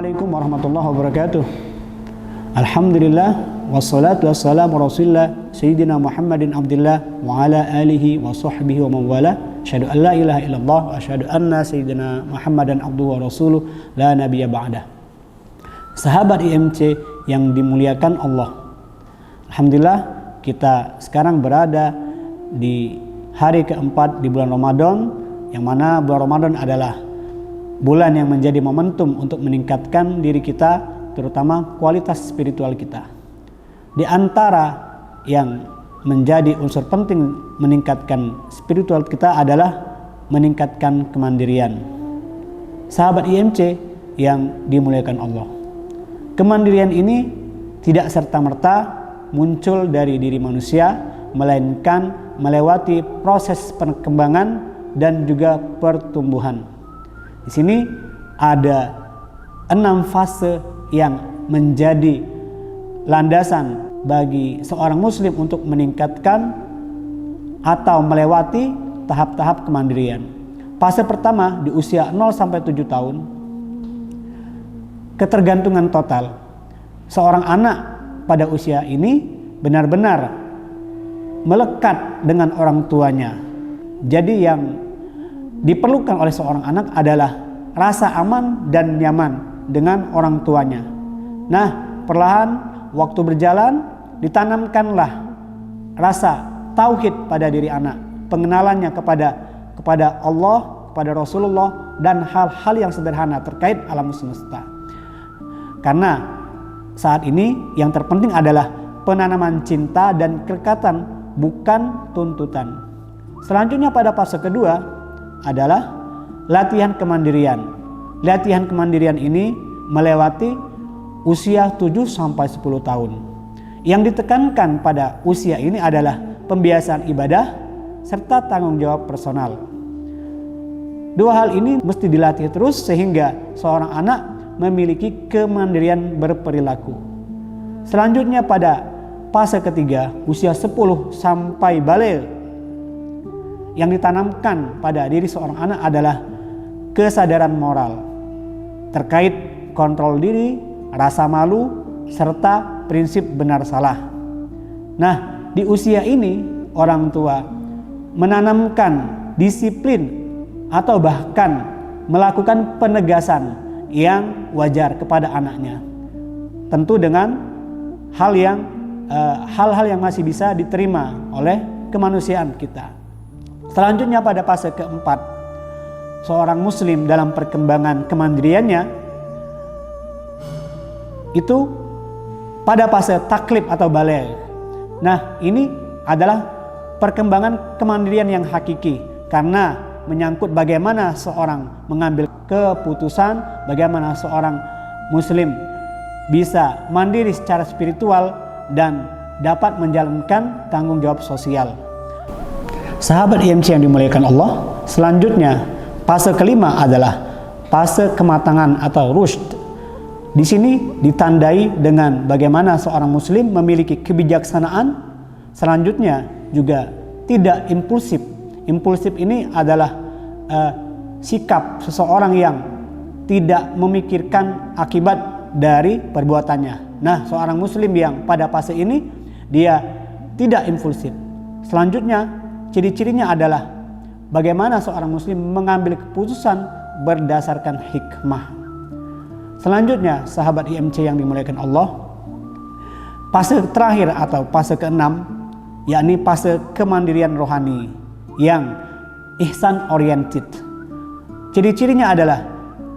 Assalamualaikum warahmatullahi wabarakatuh. Alhamdulillah wassalatu wassalamu rasulillah Sayyidina Muhammadin abdillah wa ala alihi wa sahbihi wa mawala. Asyhadu an la ilaha illallah wa asyhadu anna Sayyidina Muhammadan abduhu wa rasuluh la nabiyya ba'dah. Sahabat IMC yang dimuliakan Allah, alhamdulillah kita sekarang berada di hari keempat di bulan Ramadan, yang mana bulan Ramadan adalah bulan yang menjadi momentum untuk meningkatkan diri kita, terutama kualitas spiritual kita. Di antara yang menjadi unsur penting meningkatkan spiritual kita adalah meningkatkan kemandirian. Sahabat IMC yang dimuliakan Allah, kemandirian ini tidak serta-merta muncul dari diri manusia, melainkan melewati proses perkembangan dan juga pertumbuhan. Di sini ada 6 fase yang menjadi landasan bagi seorang muslim untuk meningkatkan atau melewati tahap-tahap kemandirian. Fase pertama di usia 0 sampai 7 tahun, ketergantungan total. Seorang anak pada usia ini benar-benar melekat dengan orang tuanya. Jadi yang diperlukan oleh seorang anak adalah rasa aman dan nyaman dengan orang tuanya. Nah, perlahan waktu berjalan, ditanamkanlah rasa tauhid pada diri anak, pengenalannya kepada Allah, kepada Rasulullah, dan hal-hal yang sederhana terkait alam semesta. Karena saat ini yang terpenting adalah penanaman cinta dan kerekatan, bukan tuntutan. Selanjutnya pada fase kedua adalah latihan kemandirian. Latihan kemandirian ini melewati usia 7 sampai 10 tahun. Yang ditekankan pada usia ini adalah pembiasaan ibadah serta tanggung jawab personal. Dua hal ini mesti dilatih terus sehingga seorang anak memiliki kemandirian berperilaku. Selanjutnya pada fase ketiga, usia 10 sampai baligh, yang ditanamkan pada diri seorang anak adalah kesadaran moral terkait kontrol diri, rasa malu, serta prinsip benar salah. Nah, di usia ini orang tua menanamkan disiplin atau bahkan melakukan penegasan yang wajar kepada anaknya, tentu dengan hal-hal yang masih bisa diterima oleh kemanusiaan kita. Selanjutnya pada fase keempat, seorang muslim dalam perkembangan kemandiriannya itu pada fase taklif atau baligh. Nah, ini adalah perkembangan kemandirian yang hakiki karena menyangkut bagaimana seorang mengambil keputusan, bagaimana seorang muslim bisa mandiri secara spiritual dan dapat menjalankan tanggung jawab sosial. Sahabat IMC yang dimuliakan Allah, selanjutnya fase kelima adalah fase kematangan atau rushd. Di sini ditandai dengan bagaimana seorang muslim memiliki kebijaksanaan, selanjutnya juga tidak impulsif. Impulsif ini adalah sikap seseorang yang tidak memikirkan akibat dari perbuatannya. Nah, seorang muslim yang pada fase ini dia tidak impulsif. Selanjutnya ciri-cirinya adalah bagaimana seorang muslim mengambil keputusan berdasarkan hikmah. Selanjutnya, sahabat IMC yang dimuliakan Allah, fase terakhir atau fase keenam, yakni fase kemandirian rohani yang ihsan oriented. Ciri-cirinya adalah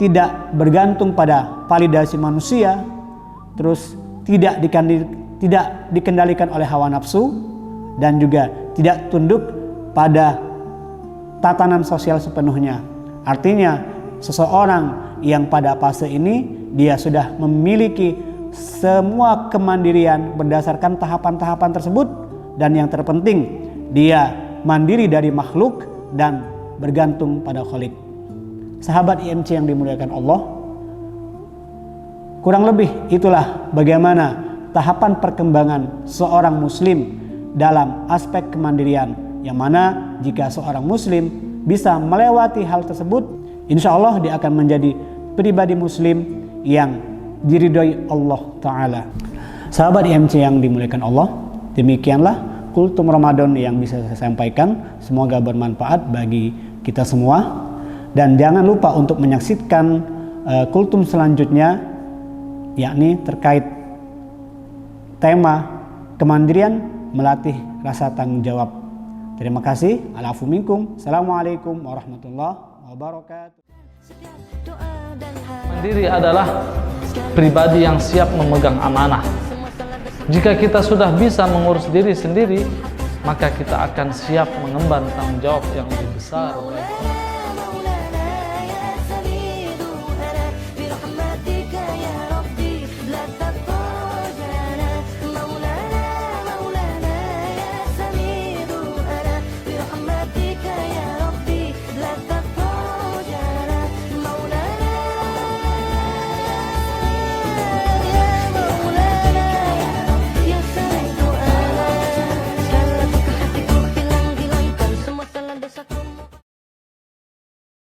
tidak bergantung pada validasi manusia, terus tidak dikendalikan oleh hawa nafsu, dan juga tidak tunduk pada tatanan sosial sepenuhnya. Artinya seseorang yang pada fase ini dia sudah memiliki semua kemandirian berdasarkan tahapan-tahapan tersebut, dan yang terpenting dia mandiri dari makhluk dan bergantung pada Khalik. Sahabat IMC yang dimuliakan Allah, kurang lebih itulah bagaimana tahapan perkembangan seorang muslim dalam aspek kemandirian, yang mana jika seorang muslim bisa melewati hal tersebut, insya Allah dia akan menjadi pribadi muslim yang diridhoi Allah Ta'ala. Sahabat IMC yang dimuliakan Allah, demikianlah kultum Ramadan yang bisa saya sampaikan. Semoga bermanfaat bagi kita semua. Dan jangan lupa untuk menyaksikan kultum selanjutnya, yakni terkait tema kemandirian melatih rasa tanggung jawab. Terima kasih. Al-afu minkum. Assalamualaikum warahmatullahi wabarakatuh. Mandiri adalah pribadi yang siap memegang amanah. Jika kita sudah bisa mengurus diri sendiri, maka kita akan siap mengemban tanggung jawab yang lebih besar.